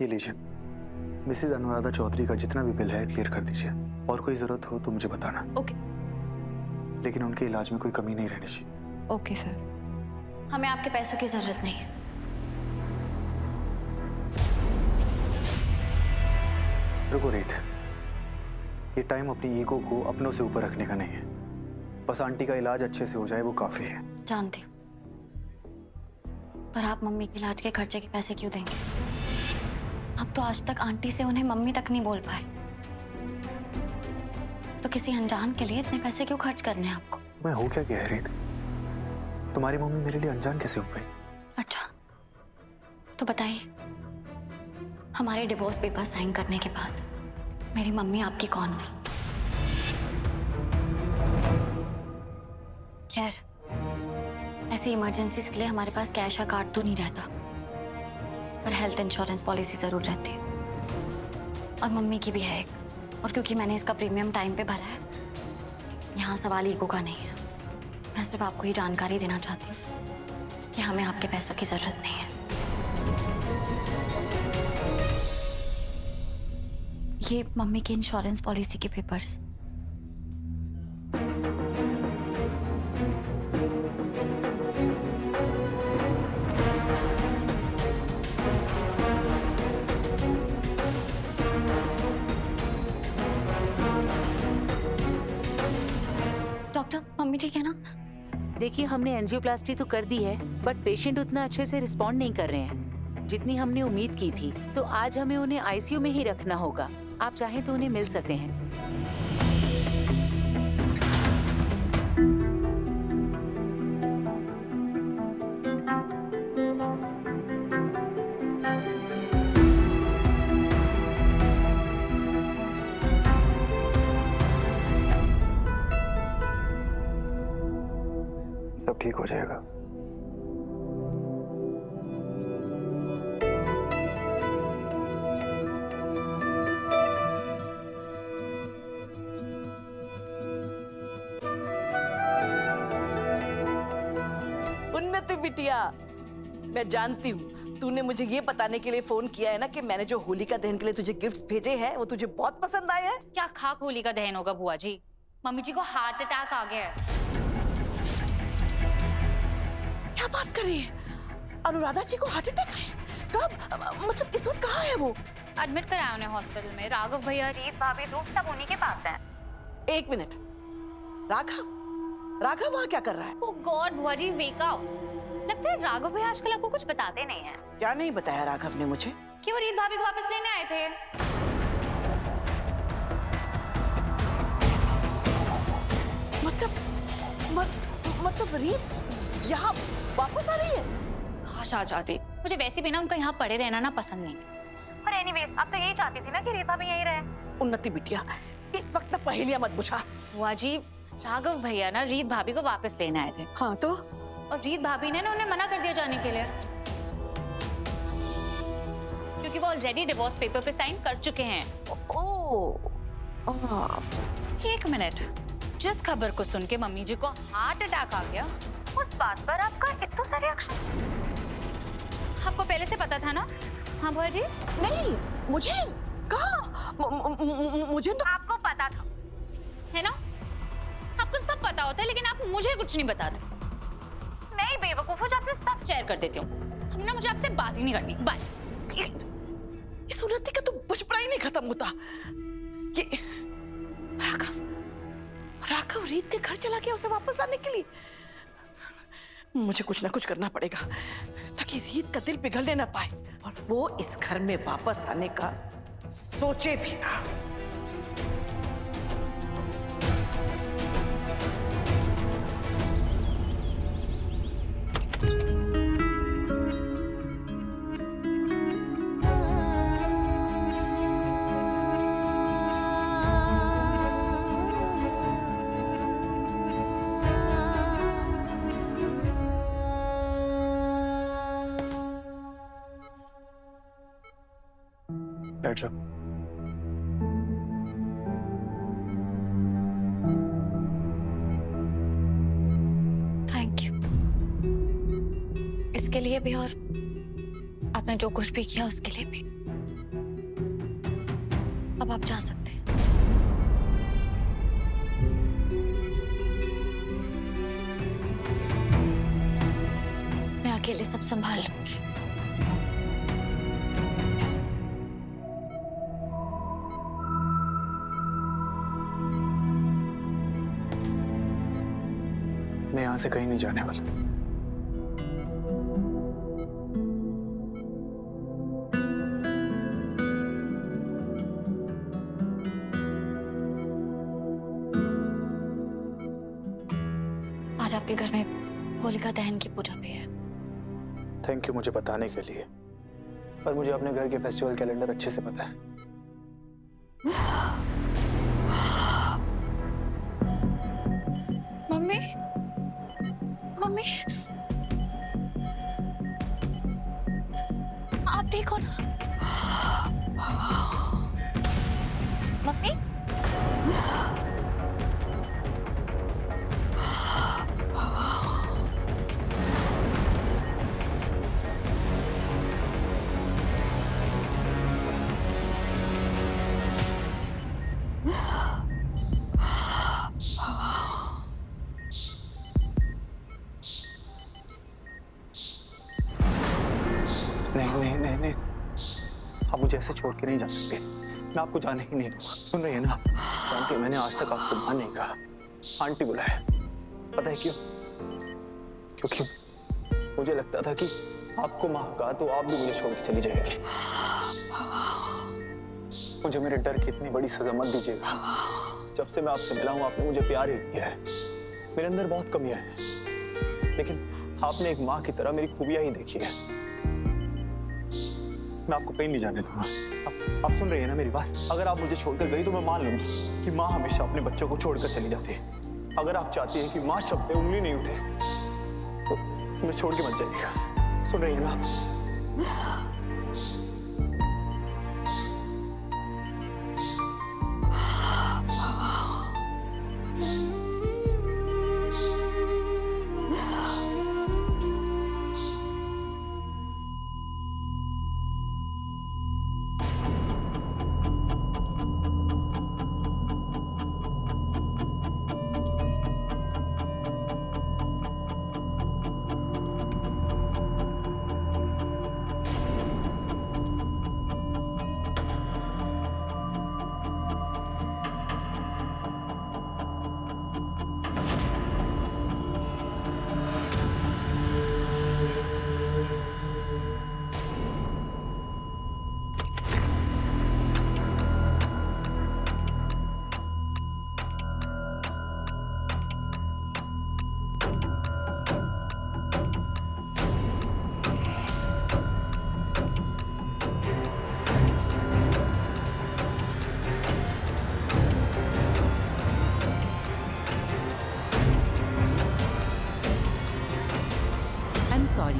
ये लीजिए, मिसेज अनुराधा चौधरी का जितना भी बिल है क्लियर कर दीजिए। और कोई जरूरत हो तो मुझे बताना। ओके। लेकिन उनके इलाज में कोई कमी नहीं रहनी चाहिए। Okay sir. हमें आपके पैसों की जरूरत नहीं है। रुको रीत, ये टाइम अपनी ईगो को अपनों से ऊपर रखने का नहीं है। बस आंटी का इलाज अच्छे से हो जाए वो काफी है। जानती हूँ, पर आप मम्मी के इलाज के खर्चे के पैसे क्यों देंगे? अब तो आज तक आंटी से उन्हें मम्मी तक नहीं बोल पाए, तो किसी अनजान के लिए इतने पैसे क्यों खर्च करने हैं आपको? मैं हो क्या गया है रीत? तुम्हारी मम्मी मेरे लिए अनजान कैसे हो गई? अच्छा, तो बताइए, हमारे डिवोर्स पेपर साइन करने के बाद मेरी मम्मी आपकी कौन हुई? खैर, ऐसी इमरजेंसीज के लिए हमारे पास कैश या कार्ड तो नहीं रहता, पर हेल्थ इंश्योरेंस पॉलिसी जरूर रहती है। और मम्मी की भी है एक। और क्योंकि मैंने इसका प्रीमियम टाइम पे भरा है, यहाँ सवाल ईगो का नहीं है। मैं सिर्फ आपको ये जानकारी देना चाहती हूँ कि हमें आपके पैसों की जरूरत नहीं है। ये मम्मी की इंश्योरेंस पॉलिसी के पेपर्स। डॉक्टर, मम्मी ठीक है ना? देखिए, हमने एंजियोप्लास्टी तो कर दी है, बट पेशेंट उतना अच्छे से रिस्पॉन्ड नहीं कर रहे हैं जितनी हमने उम्मीद की थी। तो आज हमें उन्हें आईसीयू में ही रखना होगा। आप चाहें तो उन्हें मिल सकते हैं। सब ठीक हो जाएगा। उन्नति बिटिया, मैं जानती हूँ तूने मुझे ये बताने के लिए फोन किया है ना कि मैंने जो होलिका दहन के लिए तुझे गिफ्ट्स भेजे हैं वो तुझे बहुत पसंद आए हैं। क्या खाक होली का दहन होगा बुआ जी? मम्मी जी को हार्ट अटैक आ गया है। क्या बात कर रही है? अनुराधा जी को हार्ट अटैक आया? कब? मतलब इस वक्त कहाँ है वो? एडमिट कराया उन्हें हॉस्पिटल में। राघव भैया, रीत भाभी, रूप सब उन्हीं के पास हैं। एक मिनट, राघव राघव वहाँ क्या कर रहा है? ओह गॉड बुआ जी, वेक अप। लगता है राघव भैया आजकल आपको कुछ बताते नहीं हैं। क्या नहीं बताया राघव ने मुझे? कि वो रीत भाभी को वापस लेने आए थे। मतलब रीत यहाँ वापस आ रही है? काश आ जाती। मुझे वैसे भी ना उनका यहाँ पड़े रहना ना पसंद नहीं है। पर एनीवेज, अब तो यही चाहती थी ना कि रीत भाभी यहीं रहे। उन्नति बिटिया, इस वक्त ना पहेलियां मत बुझा। बुआ जी, राघव भैया ना रीत भाभी को वापस लेने आए थे। हाँ तो? और रीत भाभी ने ना उन्हें मना कर दिया जाने के लिए, क्योंकि वो ऑलरेडी डिवोर्स पेपर पे साइन कर चुके हैं। एक मिनट, जिस खबर को सुन के मम्मी जी को हार्ट अटैक आ गया, उस बात पर आपका इतना सा रिएक्शन? आपको पहले से पता था ना? हाँ बुआ जी? नहीं, मुझे कहा? मुझे तो आपको पता था, है ना? आपको सब पता होता है, लेकिन आप मुझे कुछ नहीं बताते। मैं ही बेवकूफ हूँ जो आपसे सब शेयर कर देती हूँ। ना मुझे आपसे बात ही नहीं करनी। बाय। इस उन्नति का तो बचपना ही नहीं खत्म होता। ये राघव रीत के घर चला गया उसे वापस लाने के लिए। मुझे कुछ ना कुछ करना पड़ेगा ताकि रीत का दिल पिघलने ना पाए और वो इस घर में वापस आने का सोचे भी ना। बैठ जाओ। थैंक यू इसके लिए भी, और आपने जो कुछ भी किया उसके लिए भी। अब आप जा सकते हैं। मैं अकेले सब संभाल लूंगी। मैं यहां से कहीं नहीं जाने वाला। आज आपके घर में होलिका दहन की पूजा भी है। थैंक यू मुझे बताने के लिए, पर मुझे अपने घर के फेस्टिवल कैलेंडर अच्छे से पता है। मम्मी, मम्मी, आप ठीक हो ना? मम्मी, नहीं, आप मुझे ऐसे छोड़ के नहीं जा सकते। मैं आपको जाने ही नहीं दूंगा। सुन रही है ना आप? जानती है मैंने आज तक आपको मां नहीं कहा, आंटी बुलाया। पता है क्यों? क्योंकि मुझे लगता था कि आपको मां कहा तो आप भी मुझे छोड़ के चली जाएगी। मुझे मेरे डर की इतनी बड़ी सजा मत दीजिएगा। जब से मैं आपसे मिला हूं आपने मुझे प्यार ही किया है। मेरे अंदर बहुत कमियां हैं, लेकिन आपने एक मां की तरह मेरी खूबियां ही देखी है। मैं आपको कहीं नहीं जाने दूंगा। आप सुन रही है ना मेरी बात? अगर आप मुझे छोड़कर गई तो मैं मान लूंगी कि माँ हमेशा अपने बच्चों को छोड़कर चली जाती है। अगर आप चाहती है कि माँ शब्द पे उंगली नहीं उठे तो मुझे छोड़ के मत जाइएगा। सुन रही है ना? I'm sorry.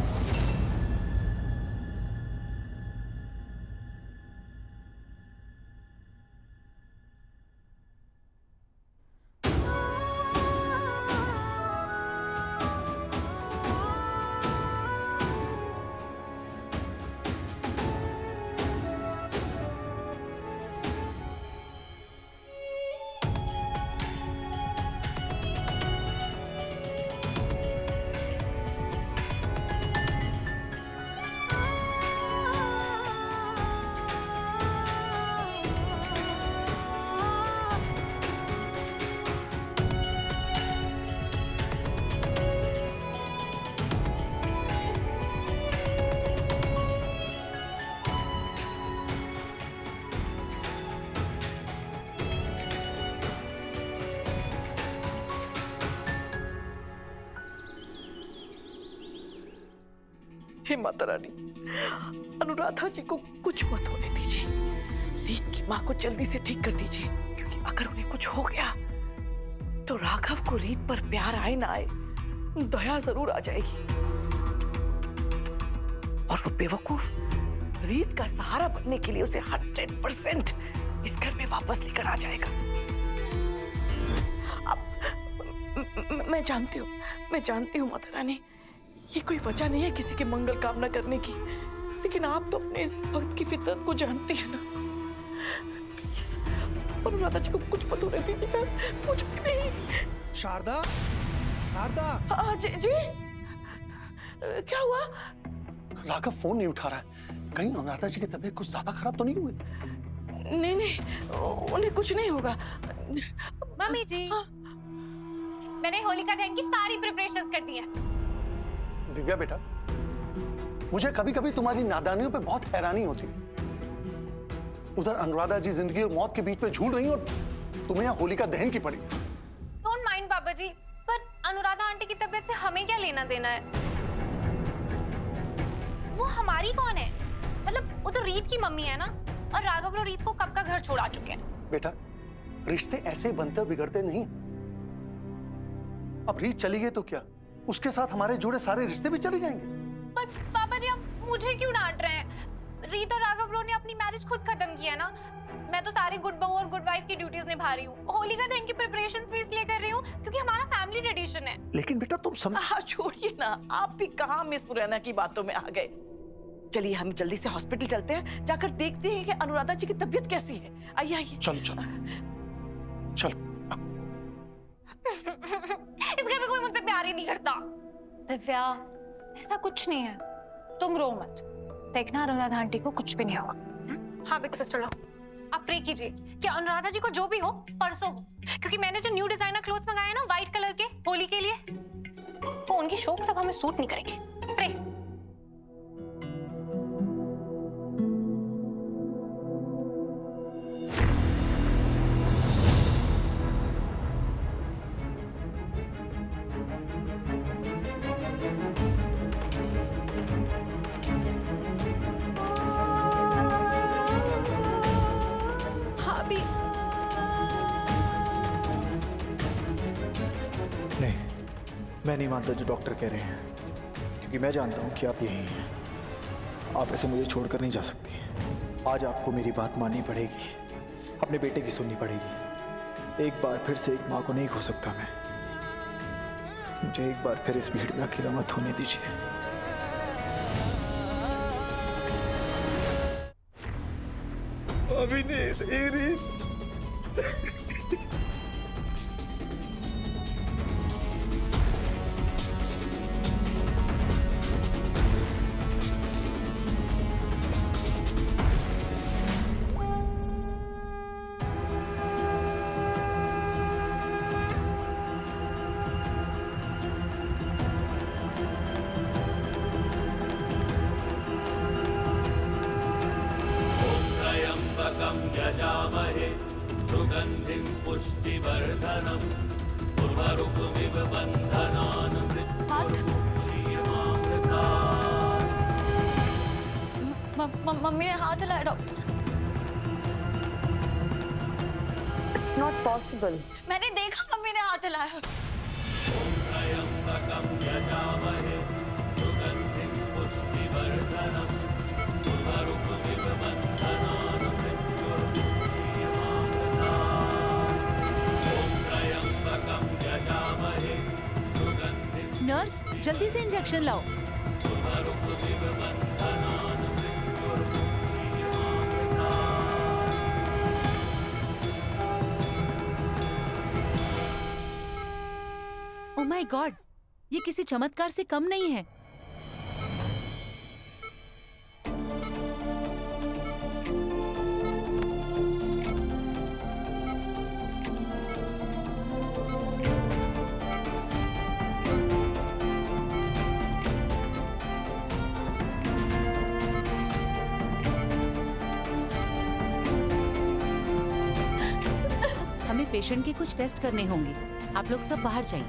हे माता रानी, अनुराधा जी को कुछ मत होने दीजिए। रीत की माँ को जल्दी से ठीक कर दीजिए, क्योंकि अगर उन्हें कुछ हो गया तो राघव को रीत पर प्यार आए ना आए, दया जरूर आ जाएगी और वो बेवकूफ रीत का सहारा बनने के लिए उसे 100% इस घर में वापस लेकर आ जाएगा। अब मैं जानती हूँ माता रानी, ये कोई वजह नहीं है किसी के मंगल कामना करने की, लेकिन आप तो अपने इस भक्त की फितरत को जानती है ना। प्लीज आप अनुराधा जी को कुछ पता नहीं दीजिएगा, कुछ भी नहीं। शारदा, शारदा। हाँ जी जी, क्या हुआ? राघव फोन नहीं उठा रहा है। कहीं अनुराधा जी की तबीयत कुछ ज्यादा खराब तो नहीं हुई? नहीं नहीं, उन्हें कुछ नहीं होगा। मम्मी जी, मैंने होलिका दहन की सारी प्रिपरेशंस कर दी है। दिव्या बेटा, मुझे कभी कभी तुम्हारी नादानियों पे बहुत हैरानी होती है। उधर अनुराधा जी जिंदगी और मौत के बीच में झूल रही और तुम्हें यहाँ होलिका दहन की पड़ी। डोंट माइंड पापा जी, पर अनुराधा आंटी की तबीयत से हमें क्या लेना देना है? वो हमारी कौन है? मतलब वो तो रीत की मम्मी है ना, और राघव और रीत को कब का घर छोड़ा चुके हैं। बेटा, रिश्ते ऐसे बनते और बिगड़ते नहीं। अब रीत चली गई तो क्या, उसके साथ हमारे जुड़े सारे रिश्ते भी चले जाएंगे। पर पापा जी, आप मुझे क्यों डांट रहे हैं? रीत और राघव ब्रो ने अपनी मैरिज खुद खत्म किया ना। मैं तो सारी गुड बहू और गुड वाइफ की ड्यूटीज निभा रही हूँ। होलिका दहन की प्रिपरेशंस भी इसलिए कर रही हूँ क्योंकि हमारा फैमिली ट्रेडिशन है। लेकिन बेटा तुम समझ। छोड़िए ना, आप भी कहाँ मिस मुरैना की बातों में आ गए। चलिए हम जल्दी से हॉस्पिटल चलते हैं, जाकर देखते हैं कि अनुराधा जी की तबीयत कैसी है। आइए आइए। चलो चलो चलो। इस घर में कोई मुझसे प्यार ही नहीं करता। दिव्या, ऐसा कुछ नहीं है, तुम रो मत। देखना अनुराधा आंटी को कुछ भी नहीं होगा। हाँ बिग सिस्टर, आप प्रे कीजिए कि अनुराधा जी को जो भी हो परसों हो, क्योंकि मैंने जो न्यू डिजाइनर क्लोथ्स मंगाए ना व्हाइट कलर के होली के लिए, वो उनकी शौक सब हमें सूट नहीं करेंगे। प्रे। नहीं, मैं नहीं मानता जो डॉक्टर कह रहे हैं, क्योंकि मैं जानता हूँ कि आप यही हैं। आप ऐसे मुझे छोड़कर नहीं जा सकती। आज आपको मेरी बात माननी पड़ेगी, अपने बेटे की सुननी पड़ेगी। एक बार फिर से एक माँ को नहीं खो सकता मैं। मुझे एक बार फिर इस भीड़ में अकेला मत होने दीजिए। अभी नहीं। यजामहे सुगन्धिं पुष्टिवर्धनम् उर्वरुकमिव बन्धनान् मृत्युर्मुक्षीयमामृतात्। मम्मी ने हाथ हिलाया डॉक्टर। It's not possible. मैंने देखा मम्मी ने हाथ हिलाया। त्र्यम्बकं यजामहे सुगन्धिं पुष्टिवर्धनम् उर्वरुकमिव बन्धनान् नर्स, जल्दी से इंजेक्शन लाओ। ओह माय गॉड, ये किसी चमत्कार से कम नहीं है। हमें पेशेंट के कुछ टेस्ट करने होंगे। आप लोग सब बाहर जाइए।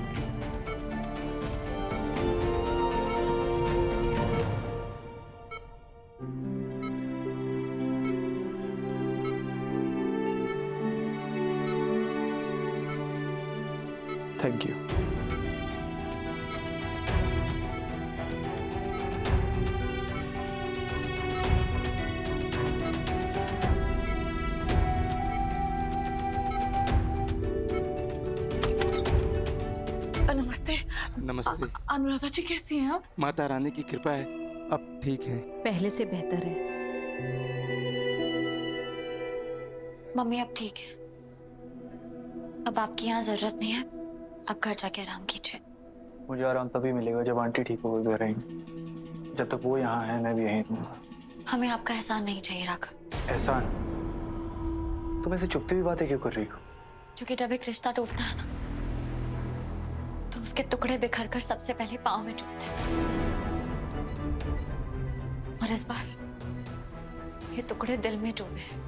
Thank you. नमस्ते। नमस्ते। अनुराधा जी कैसी हैं आप? माता रानी की कृपा है, अब ठीक है। पहले से बेहतर है। मम्मी अब ठीक है। अब आपकी यहाँ जरूरत नहीं है, आप घर जाके आराम कीजिए। मुझे आराम तभी मिलेगा जब आंटी ठीक होकर रहेंगी। जब तक वो यहाँ है मैं भी यहीं रहूंगा। हमें आपका एहसान नहीं चाहिए राघव। एहसान? तुम ऐसे चुपती हुई बातें क्यों कर रही हो? क्योंकि जब एक रिश्ता टूटता है ना, तो उसके टुकड़े बिखर कर सबसे पहले पाँव में चुभते हैं। और इस बार ये टुकड़े दिल में चुभे हैं।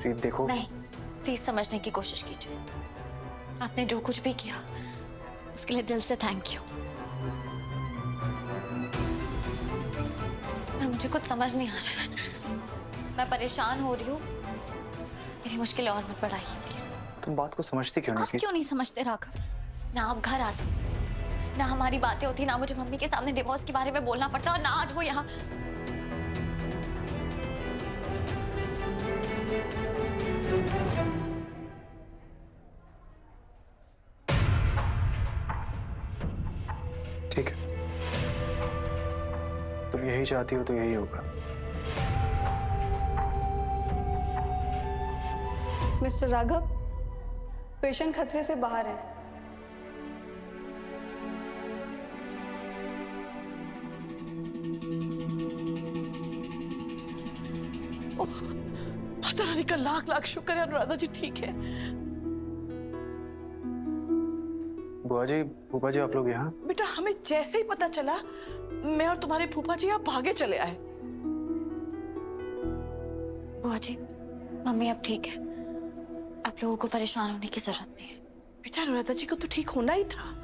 रीत देखो। नहीं, प्लीज समझने की कोशिश कीजिए। आपने जो कुछ भी किया उसके लिए दिल से थैंक यू। पर मुझे कुछ समझ नहीं आ रहा है। मैं परेशान हो रही हूँ, मेरी मुश्किलें और मत बढ़ाइए प्लीज। तुम बात को समझती क्यों नहीं? आप क्यों नहीं समझते राघव? ना आप घर आते, ना हमारी बातें होती, ना मुझे मम्मी के सामने डिवोर्स के बारे में बोलना पड़ता, और ना आज वो यहाँ। ठीक है, तुम यही चाहती हो तो यही होगा। मिस्टर राघव, पेशेंट खतरे से बाहर है। माता रानी का लाख लाख शुक्र है अनुराधा जी ठीक है। बुआ जी, फूफा जी, आप लोग यहाँ? बेटा हमें जैसे ही पता चला, मैं और तुम्हारे फूफा जी आप भागे चले आए। बुआ जी, मम्मी अब ठीक है, आप लोगों को परेशान होने की जरूरत नहीं है। बेटा अनुराधा जी को तो ठीक होना ही था।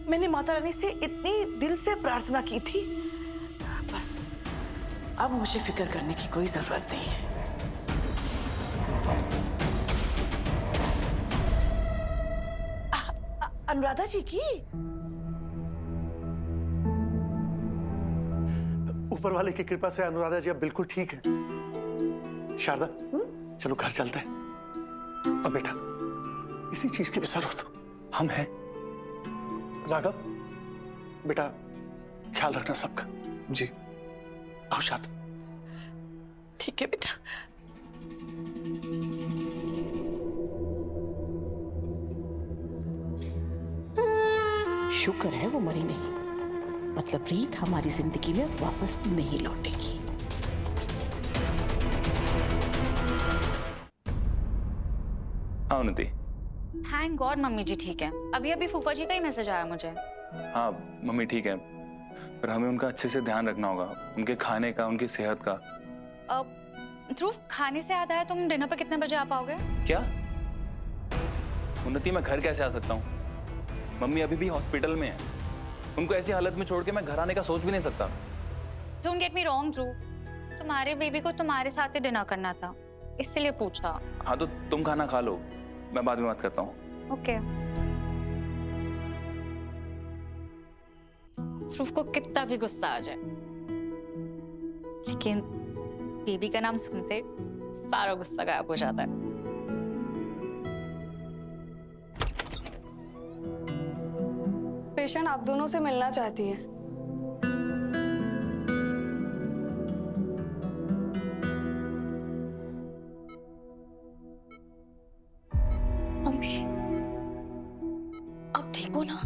मैंने माता रानी से इतनी दिल से प्रार्थना की थी। बस अब मुझे फिक्र करने की कोई जरूरत नहीं है। अनुराधा जी की ऊपर वाले की कृपा से अनुराधा जी अब बिल्कुल ठीक है। शारदा, चलो घर चलते हैं। अब बेटा इसी चीज की भी जरूरत हो, हम हैं। राघव बेटा ख्याल रखना सबका। जी। आओ शारदा। ठीक है बेटा। शुक्र है वो मरी नहीं, मतलब रीत हमारी जिंदगी में वापस नहीं लौटेगी। हाँ उन्नति। थैंक गॉड मम्मी जी ठीक है। अभी अभी फूफा जी का ही मैसेज आया मुझे। हाँ मम्मी ठीक है, पर हमें उनका अच्छे से ध्यान रखना होगा, उनके खाने का, उनकी सेहत का। ध्रुव, खाने से याद आया, तुम डिनर पे कितने बजे आ पाओगे? क्या उन्नति, मैं घर कैसे आ सकता हूँ? मम्मी अभी भी हॉस्पिटल में है, उनको ऐसी हालत में छोड़ के मैं घर आने का सोच भी नहीं सकता। डोंट गेट मी रॉन्ग ध्रुव, तुम्हारे बेबी को तुम्हारे साथ ही डिनर करना था, इसलिए पूछा। हाँ तो तुम खाना खा लो, मैं बाद में बात करता हूँ। ओके। ध्रुव को कितना भी गुस्सा आ जाए, लेकिन बेबी का नाम सुनते सारा गुस्सा गायब हो जाता है। पेशेंट आप दोनों से मिलना चाहती है। मम्मी, आप ठीक हो ना?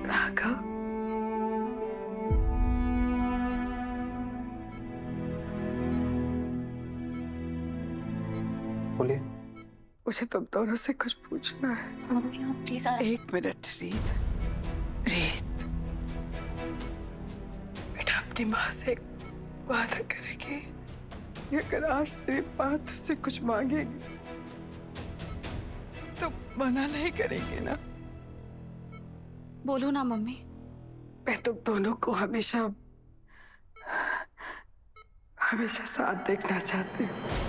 राघव, बोलिए। मुझे तुम दोनों से कुछ पूछना है। मम्मी आप प्लीज एक मिनट रीत। रीत बेटा अपनी माँ से वादा करेगी कि अगर आज तेरी बात उससे कुछ मांगेगी तो मना नहीं करेगी ना? बोलो ना मम्मी। मैं तुम दोनों को हमेशा हमेशा साथ देखना चाहती हूँ।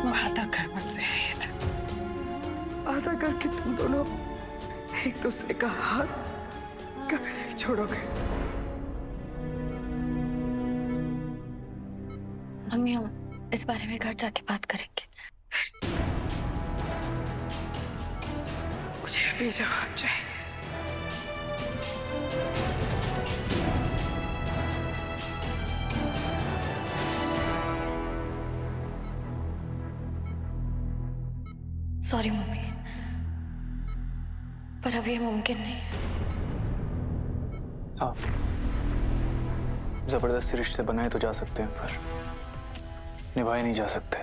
वादा कर मुझसे, वादा करके तुम दोनों एक दूसरे का हाथ कभी नहीं छोड़ोगे। मम्मी हम इस बारे में घर जाके बात करेंगे। मुझे अभी जवाब चाहिए। सॉरी मम्मी, पर अब ये मुमकिन नहीं है। हाँ, जबरदस्ती रिश्ते बनाए तो जा सकते हैं, पर निभाए नहीं जा सकते।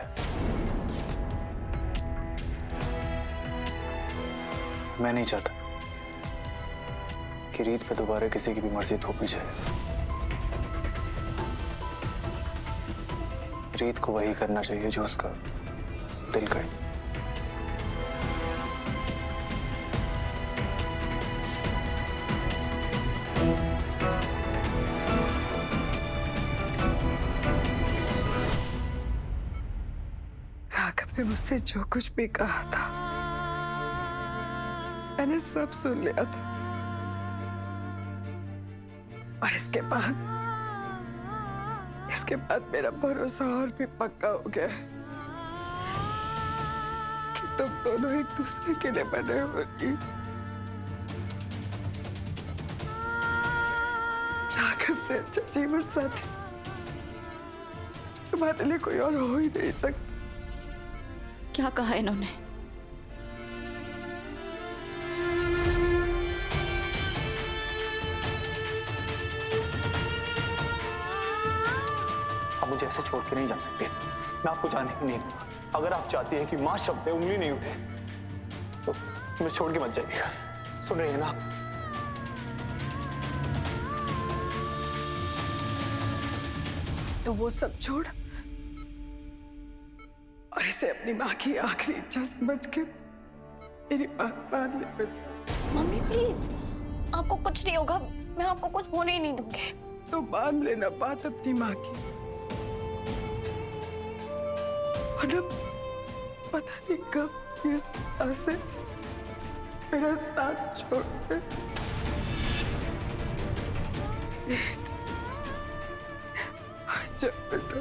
मैं नहीं चाहता कि रीत पे दोबारा किसी की भी मर्जी थोपी जाए। रीत को वही करना चाहिए जो उसका दिल करे। राघव ने मुझसे जो कुछ भी कहा था मैंने सब सुन लिया था, और इसके बाद मेरा भरोसा और भी पक्का हो गया है कि तुम दोनों एक दूसरे के लिए बने हो। राघव से अच्छा जीवन साथी तुम्हारे लिए कोई और हो ही नहीं सकता। क्या कहा इन्होंने? आप मुझे ऐसे छोड़ के नहीं जा सकते। मैं आपको जाने ही नहीं दूंगा। अगर आप चाहती हैं कि मां शब्द पे उंगली नहीं उठे तो मुझे छोड़ के मत जाइएगा। सुन रही है ना आप? तो वो सब छोड़ और इसे अपनी माँ की आखिरी इच्छा समझ के मेरी बात मान ले बेटा। मम्मी प्लीज, आपको कुछ नहीं होगा, मैं आपको कुछ होने ही नहीं दूंगी। तो मान लेना बात अपनी माँ की। और अब पता नहीं कब ये सांसें मेरा साथ छोड़ के जब बेटा